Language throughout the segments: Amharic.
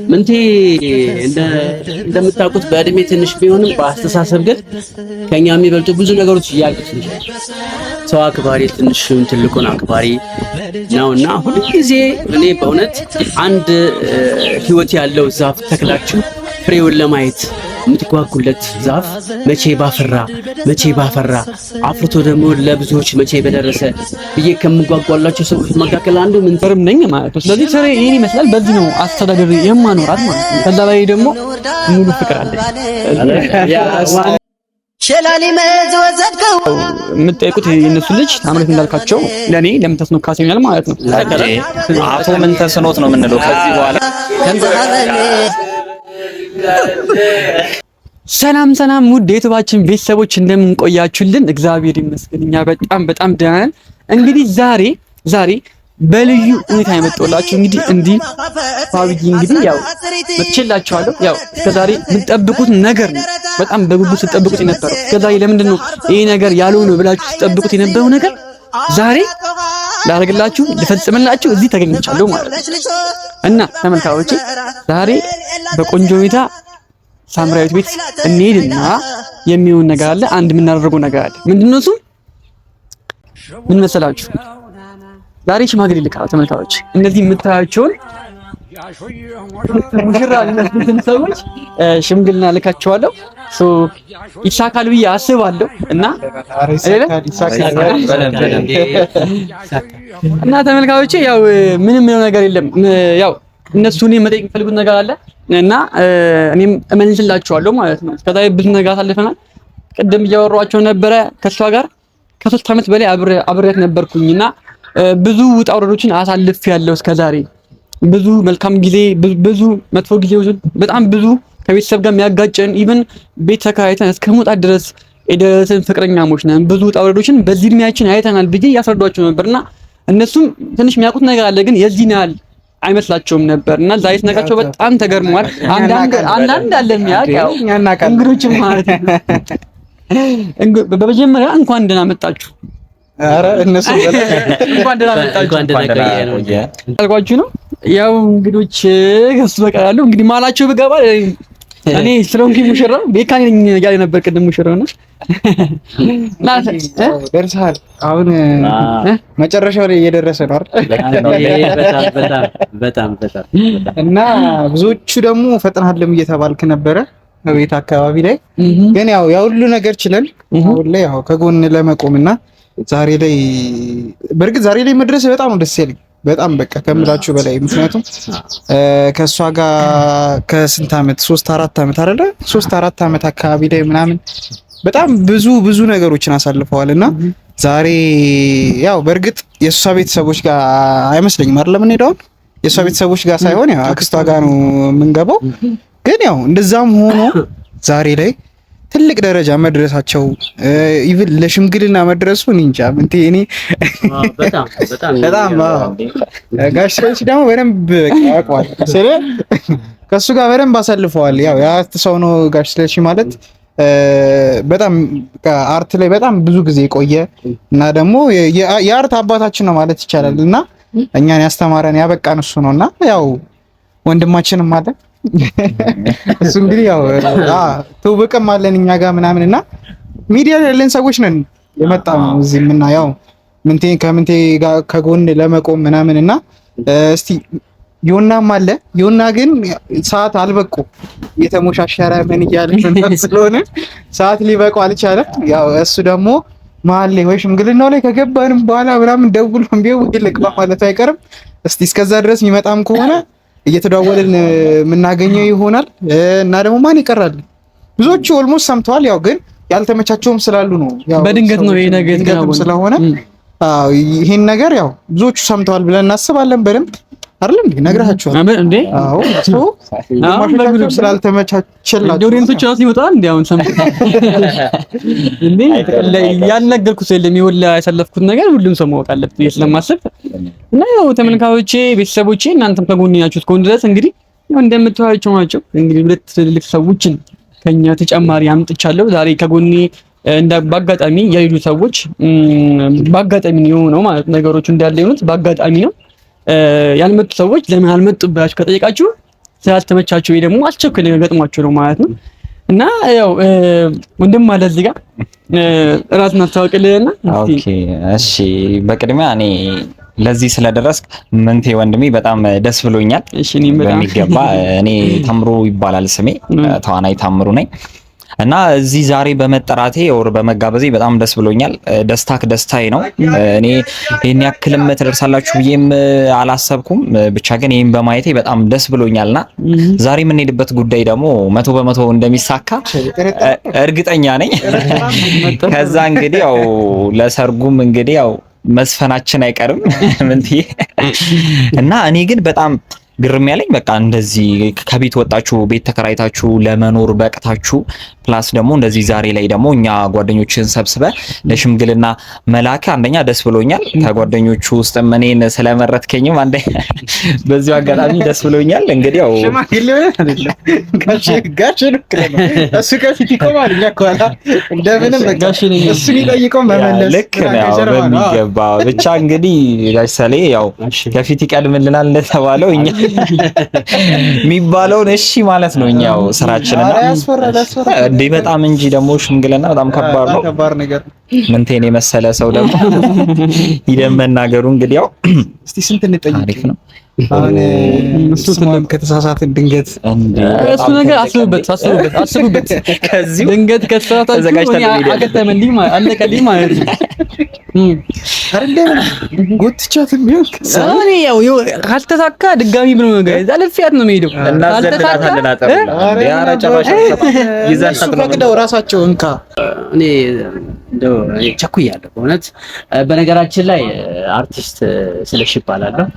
ምንቴ እንደምታውቁት በእድሜ ትንሽ ቢሆንም በአስተሳሰብ ግን ከኛ የሚበልጡ ብዙ ነገሮች እያሉት ሰው አክባሪ፣ ትንሹን ትልቁን አክባሪ ነውና ሁልጊዜ እኔ በእውነት አንድ ህይወት ያለው ዛፍ ተክላችሁ ፍሬውን ለማየት የምትጓጉለት ዛፍ መቼ ባፈራ አፍርቶ ደግሞ ለብዙዎች መቼ በደረሰ ብዬ ከምጓጓላቸው ሰዎች መካከል አንዱ ምንተርም ነኝ ማለት ነው። ስለዚህ ስሬ ይሄን ይመስላል። በዚህ ነው አስተዳደር የማኖራት ማለት ነው። ከዛ ላይ ደግሞ ሙሉ ፍቅር አለ። ሸላሊ መዘወዘድከው የምትጠይቁት የእነሱ ልጅ ታምራት እንዳልካቸው ለኔ ለምን ተስኖካስ ይሆናል ማለት ነው። አቶ ምን ተስኖት ነው የምንለው ከዚህ በኋላ። ሰላም ውድ የዩቲዩባችን ቤተሰቦች እንደምን ቆያችሁልን? እግዚአብሔር ይመስገን እኛ በጣም ደህና ነን። እንግዲህ ዛሬ በልዩ ሁኔታ የመጣሁላችሁ እንግዲህ ፋብጂ እንግዲህ ያው መጥቼላችኋለሁ። ያው እስከዛሬ የምትጠብቁት ነገር ነው። በጣም በጉጉት ስትጠብቁት የነበረው እስከዛሬ ለምንድን ነው ይሄ ነገር ያልሆነው ብላችሁ ስትጠብቁት የነበረው ነገር ዛሬ ላደርግላችሁ ልፈጽምላችሁ እዚህ ተገኝቻለሁ ማለት ነው። እና ተመልካቾቼ ዛሬ በቆንጆ ሁኔታ ሳምራዊት ቤት እንሄድና የሚሆን ነገር አለ። አንድ የምናደርገው ነገር አለ። ምንድነው እሱ? ምን መሰላችሁ? ዛሬ ሽማግሌ ልካው ተመልካቾች፣ እነዚህ የምታያቸውን ሙሽራ የሚመስሉትን ሰዎች ሽምግልና ልካቸዋለሁ። ይሳካል ብዬ አስባለሁ እና ተመልካቾቼ ያው ምንም ነው ነገር የለም። ያው እነሱ እኔ መጠየቅ የሚፈልጉት ነገር አለ እና እኔም እመልስላችኋለሁ ማለት ነው። እስከዛሬ ብዙ ነገር አሳልፈናል። ቅድም እያወራኋቸው ነበረ ከሷ ጋር ከ3 ዓመት በላይ አብሬያት ነበርኩኝና ብዙ ውጣ ውረዶችን አሳልፌያለሁ። እስከዛሬ ብዙ መልካም ጊዜ፣ ብዙ መጥፎ ጊዜዎች፣ በጣም ብዙ ከቤተሰብ ጋር የሚያጋጨን ኢቭን ቤት ተከራይተን እስከ መውጣት ድረስ የደረስን ፍቅረኛሞች ነን። ብዙ ውጣ ውረዶችን በዚህ እድሜያችን አይተናል ብዬ እያስረዷቸው ነበርና እነሱም ትንሽ የሚያውቁት ነገር አለ ግን የዚህን ያህል አይመስላቸውም ነበር እና ዛሬ ስነግራቸው በጣም ተገርመዋል። አንዳንድ አለ የሚያውቀው እንግዶችም ማለት ነው። በመጀመሪያ እንኳን ደህና መጣችሁ። ኧረ እነሱ እንኳን ደህና መጣችሁ አልኳችሁ ነው። ያው እንግዶች ከሱ በቃ ያሉ እንግዲህ ማላቸው ብገባ እኔ ስለሆንኩ ሙሽራው ቤካኒ ነኝ ያለ ነበር ቅድም ሙሽራው ነው። ደርሰሃል። አሁን መጨረሻው ላይ እየደረሰ ነው አይደል? በጣም እና ብዙዎቹ ደግሞ ፈጥነሃልም እየተባልክ ነበረ በቤት አካባቢ ላይ ግን ያው ሁሉ ነገር ችለን አሁን ላይ ያው ከጎን ለመቆምና ዛሬ ላይ መድረስ በጣም ደስ ይላል። በጣም በቃ ከምላችሁ በላይ ምክንያቱም ከሷ ጋር ከስንት ዓመት 3-4 ዓመት አይደለ 3-4 ዓመት አካባቢ ላይ ምናምን በጣም ብዙ ነገሮችን አሳልፈዋልና ዛሬ ያው በእርግጥ የሷ ቤተሰቦች ጋር አይመስለኝም አይደል የምንሄደው የሷ ቤተሰቦች ጋር ሳይሆን ያው አክስቷ ጋር ነው የምንገባው። ግን ያው እንደዛም ሆኖ ዛሬ ላይ ትልቅ ደረጃ መድረሳቸው ኢቭን ለሽምግልና መድረሱ እንጃ ምን እኔ በጣም ጋሽ ሰዎች ደግሞ በደንብ ያውቀዋል። ከሱ ጋር በደንብ አሳልፈዋል። ያው የአርት ሰው ነው ጋሽ ስለሺ ማለት በጣም አርት ላይ በጣም ብዙ ጊዜ የቆየ እና ደግሞ የአርት አባታችን ነው ማለት ይቻላል እና እኛን ያስተማረን ያበቃን እሱ ነውና ያው ወንድማችንም አለ እሱ እንግዲህ ያው ተውበቀም አለን እኛ ጋር ምናምንና ሚዲያ ያለን ሰዎች ነን የመጣነው እዚህ እና ያው ከምንቴ ጋር ከጎን ለመቆም ምናምንና እስቲ ዮናም አለ። ዮና ግን ሰዓት አልበቁ የተሞሻሻረ ምን ይያለ ስለሆነ ሰዓት ሊበቁ አልቻለም። ያው እሱ ደግሞ መሀል ላይ ወይ ሽምግልናው ላይ ከገባንም በኋላ ምናምን ደውሎ ቢው ይልቅባ ማለት አይቀርም። እስቲ እስከዛ ድረስ የሚመጣም ከሆነ እየተደዋወልን የምናገኘው ይሆናል እና ደግሞ ማን ይቀራል? ብዙዎቹ ኦልሞስት ሰምተዋል። ያው ግን ያልተመቻቸውም ስላሉ ነው። ያው በድንገት ነው ይሄ ነገር የተገናኘው ስለሆነ ይሄን ነገር ያው ብዙዎቹ ሰምተዋል ብለን እናስባለን። በደንብ አይደል እንዴ ነግራችኋል እንዴ? አዎ ማሽላችሁ ስላልተመቻቸላችሁ ዶሬንቶች ራሱ ይመጣል እንዴ? አሁን ሰምተው እንዴ ያልነገርኩት የለም ይወላ ያሰለፍኩት ነገር ሁሉም ሰው ማወቅ አለበት ስለማስብ እና ያው ተመልካቾቼ ቤተሰቦቼ እናንተም ከጎኔ ናችሁ እስከሆነ ድረስ እንግዲህ ያው እንደምታዩቸው ናቸው። እንግዲህ ሁለት ትልልቅ ሰዎችን ከኛ ተጨማሪ አምጥቻለሁ ዛሬ ከጎኔ እንደ ባጋጣሚ የሌሉ ሰዎች ባጋጣሚ ነው ማለት ነገሮች እንዳለ ይሁን ባጋጣሚ ነው። ያልመጡ ሰዎች ለምን አልመጡ ብላችሁ ከጠየቃችሁ ስላልተመቻቸው ወይ ደግሞ አስቸኳይ ነገር ገጥሟቸው ነው ማለት ነው። እና ያው ወንድም አለ እዚህ ጋር ራስን አስተዋውቅልህና። ኦኬ እሺ፣ በቅድሚያ እኔ ለዚህ ስለደረስክ ምንቴ ወንድሜ በጣም ደስ ብሎኛል። እሺ እኔም በጣም በሚገባ እኔ ታምሩ ይባላል ስሜ፣ ተዋናይ ታምሩ ነኝ። እና እዚህ ዛሬ በመጠራቴ ወር በመጋበዜ በጣም ደስ ብሎኛል። ደስታክ ደስታዬ ነው። እኔ ይሄን ያክልም ትደርሳላችሁ ብዬም አላሰብኩም። ብቻ ግን ይሄን በማየቴ በጣም ደስ ብሎኛልና ዛሬ የምንሄድበት ጉዳይ ደግሞ 100% እንደሚሳካ እርግጠኛ ነኝ። ከዛ እንግዲህ ያው ለሰርጉም እንግዲህ ያው መስፈናችን አይቀርም ምንትዬ። እና እኔ ግን በጣም ግርም ያለኝ በቃ እንደዚህ ከቤት ወጣችሁ ቤት ተከራይታችሁ ለመኖር በቅታችሁ ፕላስ ደግሞ እንደዚህ ዛሬ ላይ ደግሞ እኛ ጓደኞችን ሰብስበ ለሽምግልና መላክ አንደኛ ደስ ብሎኛል። ከጓደኞቹ ውስጥ እኔን ስለመረጥከኝም አንደኛ በዚሁ አጋጣሚ ደስ ብሎኛል። እንግዲህ ያው ሽማግሌው አይደለም ጋሽ ነው እሱ ከፊት ይቆማል። እኛ ከኋላ እንደምንም ጋሽ ነው እሱ ይጠይቀው መመለስ ልክ ነው በሚገባ ብቻ እንግዲህ ጋሽ ሰሌ ያው ከፊት ይቀድምልናል እንደተባለው እኛ የሚባለውን እሺ ማለት ነው። እኛው ስራችንና እንዴ በጣም እንጂ ደግሞ ሽምግልና በጣም ከባድ ነው። ከባድ ነገር ምንቴን የመሰለ ሰው ደግሞ ይደመናገሩ እንግዲህ ያው እስቲ ስንት እንጠይቅ አሪፍ ነው። አሁን እሱ ከተሳሳትን ድንገት እሱ ነገር አስቡበት። ከዚህ ድንገት ከተሳሳታችሁ አገጠመልኝ ማለት አለቀልኝ ማለት ነው። አይደለም ጎትቻትም ቢሆን እኔ ያው ካልተሳካ ድጋሚ ብሎ ነገር አለፊያት ነው የምሄደው። እናዘልላታለን አጠብላ ያራ ጨራሽ ይዘን ፈቅደው ራሳቸው እንካ እኔ እንደው ቸኩያለሁ በእውነት። በነገራችን ላይ አርቲስት ስለሽ ይባላለሁ።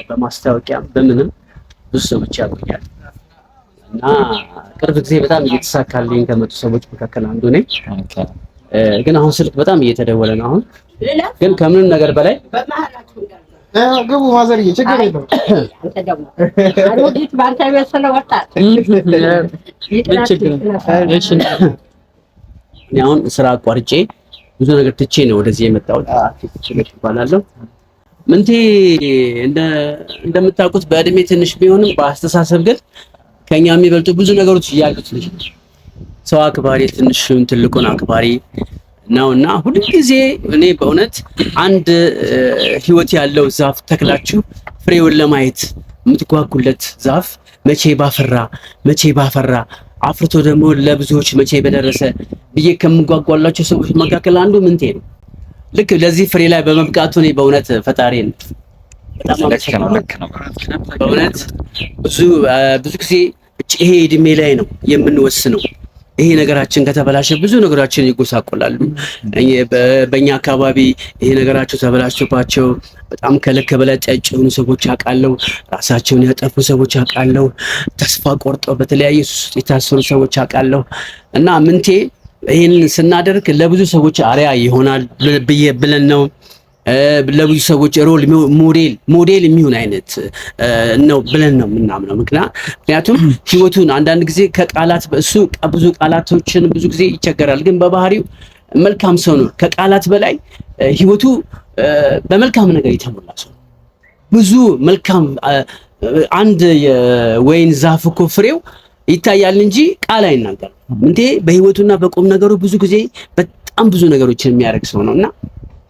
በማስታወቂያም በምንም ብዙ ሰዎች ያውቁኛል እና ቅርብ ጊዜ በጣም እየተሳካልኝ ከመጡ ሰዎች መካከል አንዱ ነኝ። ግን አሁን ስልክ በጣም እየተደወለ ነው። አሁን ግን ከምንም ነገር በላይ ግቡ ማዘርዬ ችግር የለውም። እኔ አሁን ስራ አቋርጬ ብዙ ነገር ትቼ ነው ወደዚህ የመጣሁት። አርቲስት ስለሽ ይባላለሁ። ምንቴ እንደምታውቁት በእድሜ ትንሽ ቢሆንም በአስተሳሰብ ግን ከኛ የሚበልጡ ብዙ ነገሮች ያሉት ልጅ ሰው አክባሪ፣ ትንሹን ትልቁን አክባሪ ነውና ሁልጊዜ እኔ በእውነት አንድ ህይወት ያለው ዛፍ ተክላችሁ ፍሬውን ለማየት የምትጓጉለት ዛፍ መቼ ባፈራ አፍርቶ ደግሞ ለብዙዎች መቼ በደረሰ ብዬ ከምጓጓላቸው ሰዎች መካከል አንዱ ምንቴ ነው። ልክ ለዚህ ፍሬ ላይ በመብቃቱ እኔ በእውነት ፈጣሪን በጣም አመሰግናለሁ። በእውነት ብዙ ጊዜ ይሄ እድሜ ላይ ነው የምንወስነው። ይሄ ነገራችን ከተበላሸ ብዙ ነገራችን ይጎሳቆላሉ። በእኛ አካባቢ ይሄ ነገራቸው ተበላሽቶባቸው በጣም ከልክ በላይ ጠጭ የሆኑ ሰዎች አውቃለሁ። ራሳቸውን ያጠፉ ሰዎች አውቃለሁ። ተስፋ ቆርጠው በተለያየ ሱስ ውስጥ የታሰሩ ሰዎች አውቃለሁ። እና ምንቴ ይሄን ስናደርግ ለብዙ ሰዎች አሪያ ይሆናል ብለን ነው ለብዙ ሰዎች ሮል ሞዴል የሚሆን አይነት ነው ብለን ነው የምናምነው። ምክንያቱም ህይወቱን አንዳንድ ጊዜ ከቃላት እሱ ብዙ ቃላቶችን ብዙ ጊዜ ይቸገራል፣ ግን በባህሪው መልካም ሰው ነው። ከቃላት በላይ ህይወቱ በመልካም ነገር የተሞላ ሰው ብዙ መልካም አንድ የወይን ዛፍ እኮ ፍሬው ይታያል እንጂ ቃል አይናገርም። እንዴ በህይወቱና በቁም ነገሩ ብዙ ጊዜ በጣም ብዙ ነገሮችን የሚያደርግ ሰው ነውና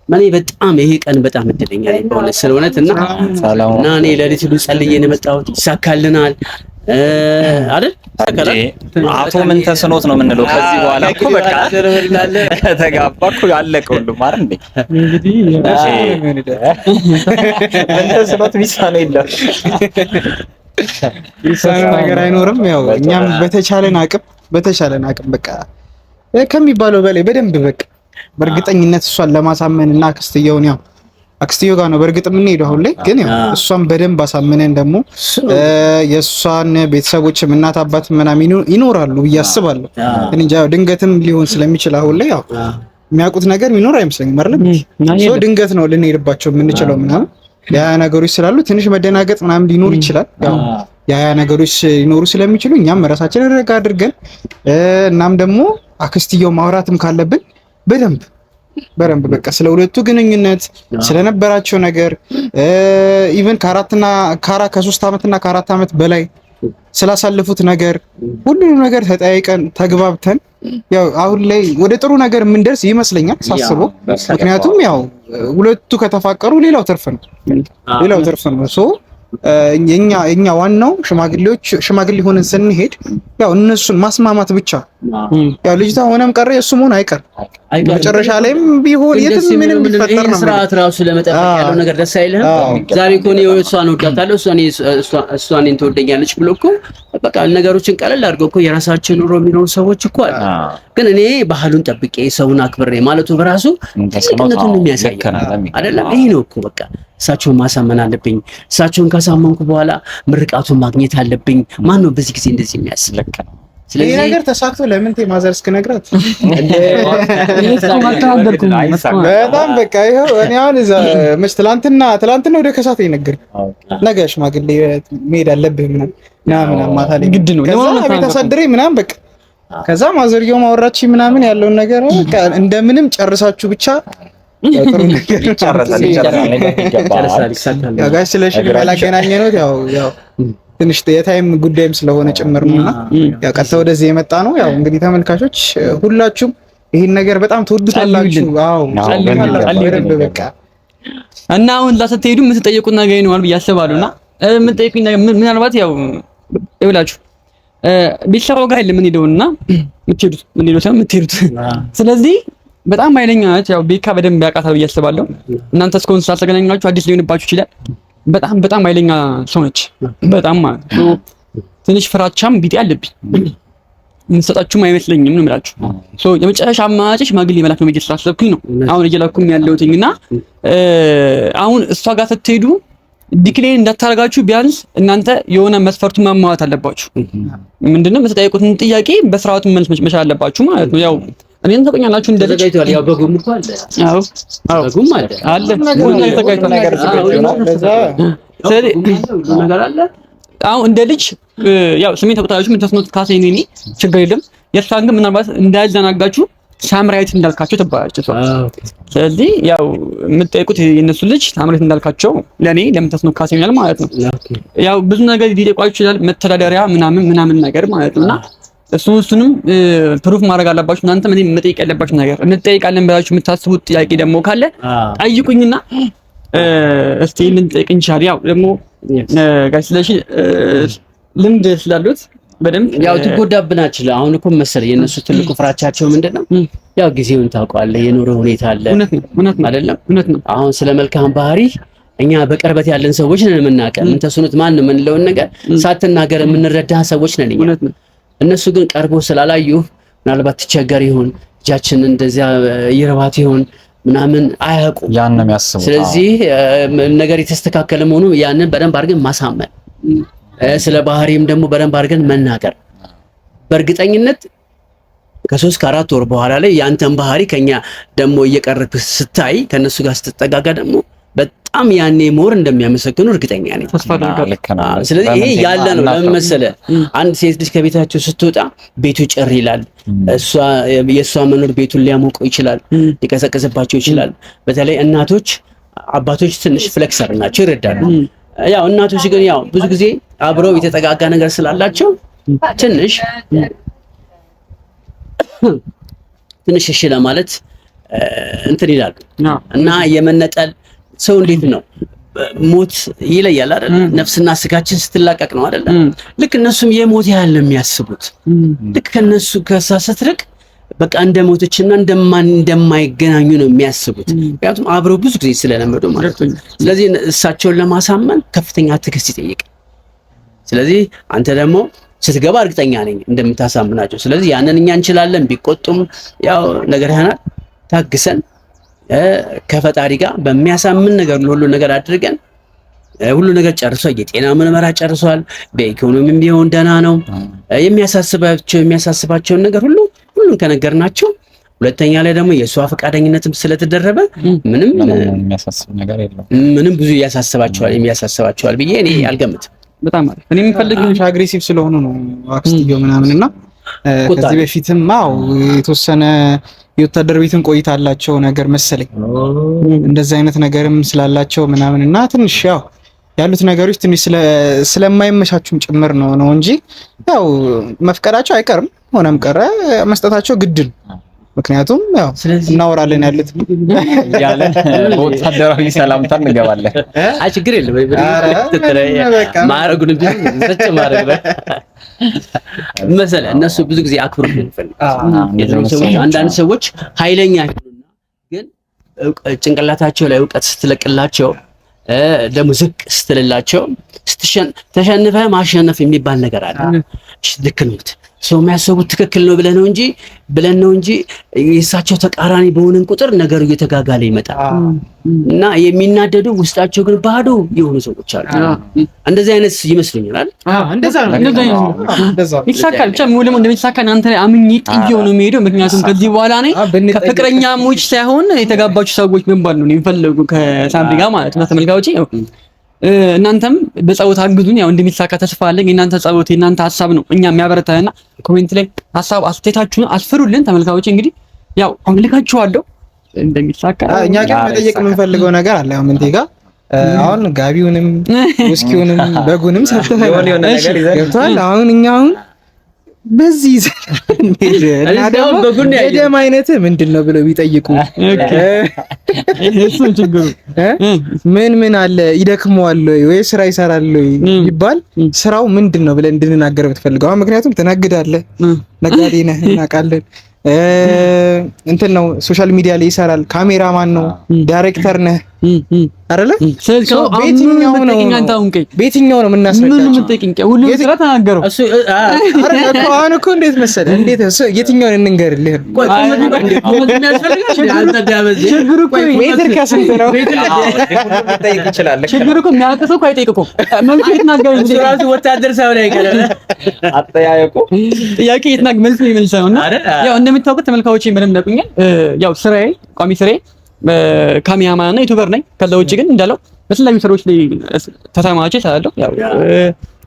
ማኔ በጣም ይሄ ቀን በጣም እድለኛ ነኝ በእውነት ስለሆነት እና እኔ ለሊት ሁሉ ጸልዬ ነው የመጣሁት። ይሳካልናል አይደል? አቶ ምን ተስኖት ነው የምንለው ከዚህ በኋላ እኮ በቃ ተጋባ እኮ ያለቀ ሁሉም አይደል እንዴ? እንግዲህ ምን ተስኖት ሚሳኔ የለም ይሳኔ ነገር አይኖርም። ያው እኛም በተቻለን አቅም በቃ ከሚባለው በላይ በደንብ በቃ በእርግጠኝነት እሷን ለማሳመን እና አክስትየው ጋር ነው በእርግጥ የምንሄደው አሁን ላይ ግን ያው እሷን በደንብ አሳምነን ደግሞ የእሷን ቤተሰቦችም እናት አባት ምናምን ይኖራሉ ብዬ አስባለሁ። እንጃ ድንገትም ሊሆን ስለሚችል አሁን ላይ ያው የሚያውቁት ነገር የሚኖር አይመስለኝም አይደል? ሶ ድንገት ነው ልንሄድባቸው የምንችለው ምናምን ያ ነገሮች ስላሉ ትንሽ መደናገጥ ምናምን ሊኖር ይችላል። ያው ያ ነገሮች ሊኖሩ ስለሚችሉ እኛም ራሳችንን ረጋ አድርገን እናም ደግሞ አክስትየው ማውራትም ካለብን በደንብ በደንብ በቃ ስለ ሁለቱ ግንኙነት ስለነበራቸው ነገር ኢቭን ከ3 ዓመትና ከ4 ዓመት በላይ ስላሳለፉት ነገር ሁሉንም ነገር ተጠያይቀን ተግባብተን ያው አሁን ላይ ወደ ጥሩ ነገር የምንደርስ ይመስለኛል ሳስበው። ምክንያቱም ያው ሁለቱ ከተፋቀሩ ሌላው ትርፍ ነው። ሶ የኛ ዋናው ሽማግሌ ሆነን ስንሄድ ያው እነሱን ማስማማት ብቻ። ያው ልጅቷ ሆነም ቀረ የሱ መሆን አይቀር መጨረሻ ላይም ቢሆን የትም ምንም ቢፈጠር ነው ስርዓት ራሱ ለመጠበቅ ያለው ነገር ደስ አይልህም? ዛሬ እኮ ነው እሷን ወዳታለሁ እሷን እኔን ትወደኛለች ብሎ እኮ በቃ ነገሮችን ቀለል አድርገው እኮ የራሳቸው ኑሮ የሚኖሩ ሰዎች እኮ አሉ። ግን እኔ ባህሉን ጠብቄ ሰውን አክብሬ ማለቱ በራሱ ትልቅነቱን የሚያሳይ አይደለም? ይሄ ነው እኮ በቃ እሳቸውን ማሳመን አለብኝ። እሳቸውን ካሳመንኩ በኋላ ምርቃቱን ማግኘት አለብኝ። ማን ነው በዚህ ጊዜ እንደዚህ የሚያስለክ? ስለዚህ ነገር ተሳክቶ ለምን ማዘር እስክነግራት በጣም በቃ ይኸው እኔ አሁን እዛ መች ትላንትና ወደ ከሳት ይነገር ነገ ሽማግሌ መሄድ አለብህ ምናምን ማታ ላይ ግድ ነው ቤት አሳድረኝ ምናምን በቃ ከዛ ማዘርየው ማወራች ምናምን ያለውን ነገር በቃ እንደምንም ጨርሳችሁ ብቻ ጥሩ ነገር ይጨርሳል። ጋሽ ስለሽ ያላገናኘ ነው ያው ትንሽ የታይም ጉዳይም ስለሆነ ጭምር ነውና ያው ቀጥታ ወደዚህ የመጣ ነው። ያው እንግዲህ ተመልካቾች ሁላችሁም ይሄን ነገር በጣም ትወዱታላችሁ። አዎ በቃ እና አሁን ላስትሄዱ የምትጠይቁት ነገር ይኖራል ብዬ አስባለሁና የምትጠይቁኝ ነገር ምናልባት ያው ይብላችሁ ቤተሰባው ጋር ለምን ሄደውና የምትሄዱት ስለዚህ በጣም ኃይለኛ ናት። ያው ቤካ በደንብ ያውቃታል ብዬ አስባለሁ። እናንተ እስካሁን ስላልተገናኛችሁ አዲስ ሊሆንባችሁ ይችላል። በጣም ኃይለኛ ሰው ነች። በጣም ማለት ነው። ትንሽ ፍራቻም ቢጤ አለብኝ። እንሰጣችሁም አይመስለኝም ነው የምላችሁ። የመጨረሻ አማራጭ ሽማግሌ መላክ ነው ብዬ ስላሰብኩኝ ነው አሁን እየላኩም ያለሁትና አሁን እሷ ጋር ስትሄዱ ዲክሌን እንዳታረጋችሁ ቢያንስ እናንተ የሆነ መስፈርቱን ማሟላት አለባችሁ። ምንድነው የምትጠይቁትን ጥያቄ በስርዓቱ መልስ መቻል አለባችሁ ማለት ነው። ያው እኔን ተቀኛላችሁ እንደዘጋጅቷል። ያው በጉም እኮ አለ። አዎ በጉም አለ ተዘጋጅቷል ነገር ነገር አለ። አሁን እንደ ልጅ ያው ስሜት ተቆጣጣችሁ ምን ተስኖት ካሰኝ እኔ ችግር የለም። የእሷን ግን ምናልባት እንዳያዘናጋችሁ ሳምራዊት እንዳልካቸው ትባላችሁ። ስለዚህ ያው የምትጠይቁት የነሱ ልጅ ሳምራዊት እንዳልካቸው ለኔ ለምን ተስኖት ካሰኝ ማለት ነው። ያው ብዙ ነገር ሊጠይቋችሁ ይችላል። መተዳደሪያ ምናምን ነገር ማለት ነውና እሱንም ፕሩፍ ማድረግ አለባችሁ። እናንተ ምን መጠየቅ ያለባችሁ ነገር እንጠይቃለን ብላችሁ የምታስቡት ጥያቄ ደግሞ ካለ ጠይቁኝና እስቲ እንጠይቅ እንችላለን። ያው ደግሞ ጋሽ ስለሺ ልምድ ስላሉት በደንብ ያው ትጎዳብናችሁ። አሁን እኮ መሰለኝ የነሱ ትልቁ ፍራቻቸው ምንድነው? ያው ጊዜውን ታውቀዋለህ፣ የኑሮ ሁኔታ አለ አይደለም? አሁን ስለ መልካም ባህሪ እኛ በቅርበት ያለን ሰዎች ነን የምናውቀው። ምን ተስኖት ማን ነው የምንለውን ነገር ሳትናገር የምንረዳ ሰዎች ነን እኛ። እነሱ ግን ቀርቦ ስላላዩ ምናልባት ትቸገር ይሆን እጃችን እንደዚያ ይርባት ይሆን ምናምን አያውቁም። ያን ነው የሚያስቡት። ስለዚህ ነገር የተስተካከለ መሆኑ ያንን በደንብ አድርገን ማሳመን፣ ስለ ባህሪም ደግሞ በደንብ አድርገን መናገር። በእርግጠኝነት ከ3 ከ4 ወር በኋላ ላይ ያንተን ባህሪ ከኛ ደግሞ እየቀረብክ ስታይ ከነሱ ጋር ስትጠጋጋ ደግሞ በጣም ያኔ ሞር እንደሚያመሰግኑ እርግጠኛ ነኝ። ስለዚህ ይሄ ያለ ነው። ለምን መሰለህ አንድ ሴት ልጅ ከቤታቸው ስትወጣ ቤቱ ጭር ይላል። የእሷ መኖር ቤቱን ሊያሞቀው ይችላል፣ ሊቀሰቅስባቸው ይችላል። በተለይ እናቶች፣ አባቶች ትንሽ ፍሌክሰር ናቸው፣ ይረዳሉ። ያው እናቶች ግን ያው ብዙ ጊዜ አብረው የተጠጋጋ ነገር ስላላቸው ትንሽ እሺ ለማለት እንትን ይላሉ እና የመነጠል ሰው እንዴት ነው ሞት ይለያል አይደል? ነፍስና ስጋችን ስትላቀቅ ነው አይደል? ልክ እነሱም የሞት ያህል ነው የሚያስቡት። ልክ ከነሱ ከሳሰትርቅ በቃ እንደሞተችና እንደማይገናኙ ነው የሚያስቡት። ምክንያቱም አብረው ብዙ ጊዜ ስለለመዱ ማለት ነው። ስለዚህ እሳቸውን ለማሳመን ከፍተኛ ትዕግስት ይጠይቃል። ስለዚህ አንተ ደግሞ ስትገባ እርግጠኛ ነኝ እንደምታሳምናቸው። ስለዚህ ያንን እኛ እንችላለን። ቢቆጡም ያው ነገር ያህናል ታግሰን ከፈጣሪ ጋር በሚያሳምን ነገር ሁሉ ነገር አድርገን ሁሉ ነገር ጨርሷል። የጤና ምርመራ ጨርሷል። በኢኮኖሚም ቢሆን ደህና ነው። የሚያሳስባቸውን ነገር ሁሉን ከነገርናቸው፣ ሁለተኛ ላይ ደግሞ የሷ ፈቃደኝነትም ስለተደረበ ምንም የሚያሳስብ ነገር የለም። ምንም ብዙ የሚያሳስባቸዋል ብዬ እኔ አልገምትም። በጣም አሪፍ። እኔ የምፈልገው አግሬሲቭ ስለሆኑ ነው አክስትዮ ምናምንና ከዚህ በፊትም የተወሰነ የወታደር ቤትን ቆይታ አላቸው ነገር መሰለኝ እንደዚህ አይነት ነገርም ስላላቸው ምናምን እና ትንሽ ያው ያሉት ነገሮች ትንሽ ስለማይመቻቹም ጭምር ነው እንጂ ያው መፍቀዳቸው አይቀርም። ሆነም ቀረ መስጠታቸው ግድ ነው። ምክንያቱም ያው እናወራለን ያሉት ያለ በወታደራዊ ሰላምታ እንገባለን። አይ ችግር የለም ማረጉን እንጂ ዘጭ ማረግ መሰለ እነሱ ብዙ ጊዜ አክብሮ ይፈልጋሉ። አንዳንድ ሰዎች ኃይለኛ ይሆኑና ግን ጭንቅላታቸው ላይ እውቀት ስትለቅላቸው ደግሞ ዝቅ ስትልላቸው ተሸንፈ ማሸነፍ የሚባል ነገር አለ። እሺ ልክ ነው ሰው የሚያስቡት ትክክል ነው ብለን ነው እንጂ የእሳቸው ተቃራኒ በሆነን ቁጥር ነገሩ እየተጋጋለ ይመጣል እና የሚናደዱ ውስጣቸው ግን ባዶ የሆኑ ሰዎች አሉ። እንደዚህ አይነት ይመስለኛል። እንደዛ ይሳካል ብቻ ሙሉም እንደሚሳካ እናንተ ላይ አምኜ ጥዬው ነው የሚሄደው። ምክንያቱም ከዚህ በኋላ ነው ከፍቅረኛሞች ሳይሆን የተጋባችሁ ሰዎች ምን ባል ነው የሚፈልጉ ከሳምሪ ጋር ማለት ነው። ተመልካቾች እናንተም በጸሎት አግዙን። ያው እንደሚሳካ ተስፋ አለኝ። እናንተ ጸሎት እናንተ ሐሳብ ነው እኛ የሚያበረታና ኮሜንት ላይ ሐሳብ አስተያየታችሁን አስፍሩልን። ተመልካቾች እንግዲህ ያው አምልካችኋለሁ እንደሚሳካ። እኛ ግን መጠየቅ የምንፈልገው ነገር አለ። አሁን እንዴ ጋር አሁን ጋቢውንም ውስኪውንም በጉንም ሰጥተናል የሆነ ነገር ይዘን አሁን እኛው በዚህ እና ደግሞ የደም አይነት ምንድነው ብለው ቢጠይቁ እሱ ችግሩ ምን አለ ይደክመዋል ወይ ስራ ይሰራል ወይ ይባል ስራው ምንድነው ብለን እንድንናገር ብትፈልገው ምክንያቱም ትነግዳለህ ነጋዴ ነህ እናውቃለን እንትን ነው ሶሻል ሚዲያ ላይ ይሰራል ካሜራማን ነው ዳይሬክተር ነህ አይደለ በየትኛው ነው የምናስረዳቸው ምን ምትጠይቅኝ ሁሉ ስራ ተናገረው እሱ አሁን እኮ እንዴት መሰለህ እንዴት የትኛውን እንንገርልህ ችግሩ እኮ ሜትር ከስንት ነው ጠይቅ ይችላል ችግሩ እኮ የሚያውቀው እኮ አይጠይቅም መልኩ ይተናገር እንጂ ራሱ ወታደር ሳይሆን አይቀርም አጠያየቁ ጥያቄ ይተናገር መልኩ ይመልሳውና ያው እንደምታውቁት ተመልካቾች ምንም ነብኛል ያው ስራዬ ቋሚ ስራዬ ካሜራማን እና ዩቲዩበር ነኝ። ከዛ ውጪ ግን እንዳለው በተለያዩ ስራዎች ላይ ተሰማርቼ እሰራለሁ። ያው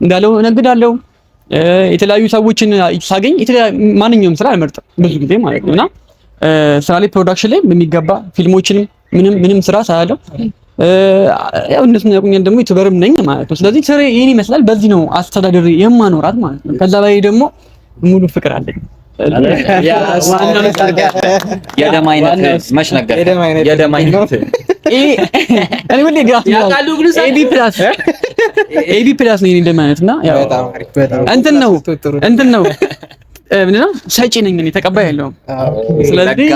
እንዳለው እነግዳለሁ። የተለያዩ ሰዎችን ሳገኝ ማንኛውም ስራ አልመርጥም ብዙ ጊዜ ማለት ነውና ስራ ላይ ፕሮዳክሽን ላይ በሚገባ ፊልሞችንም ምንም ስራ እሰራለሁ። ያው እነሱን ያቁኛል ደግሞ ዩቲዩበርም ነኝ ማለት ነው። ስለዚህ ስራዬ ይሄን ይመስላል። በዚህ ነው አስተዳደር የማኖራት ማለት ነው። ከዛ ላይ ደግሞ ሙሉ ፍቅር አለኝ። የደም አይነት መች ነገር የደም አይነት እኔ ወንዴ ጋር ኤቢ ፕላስ ነው የደም አይነት እና ያው እንትን ነው ምንድነው ሰጪ ነኝ እኔ ተቀባይ አይደለሁም። ስለዚህ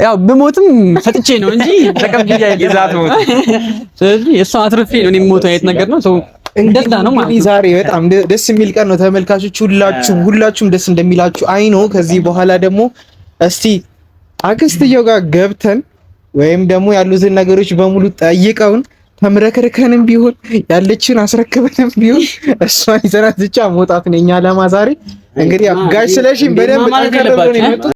ያው በሞትም ሰጥቼ ነው እንጂ ተቀባይ አይደለም። ስለዚህ እሷ አትርፌ ነው እኔ የምሞተው አይነት ነገር ነው ሰው እንደዛ ነው ማለት ዛሬ በጣም ደስ የሚል ቀን ነው። ተመልካቾች ሁላችሁም ደስ እንደሚላችሁ አይኖ። ከዚህ በኋላ ደግሞ እስቲ አክስትየው ጋር ገብተን ወይም ደግሞ ያሉትን ነገሮች በሙሉ ጠይቀውን ተምረከርከንም ቢሆን ያለችን አስረክበንም ቢሆን እሷን ይዘናት ብቻ መውጣት ነው እኛ ለማ ዛሬ እንግዲህ ጋሽ ስለሺም በደንብ ጠንከር ብሎ ነው የመጡት።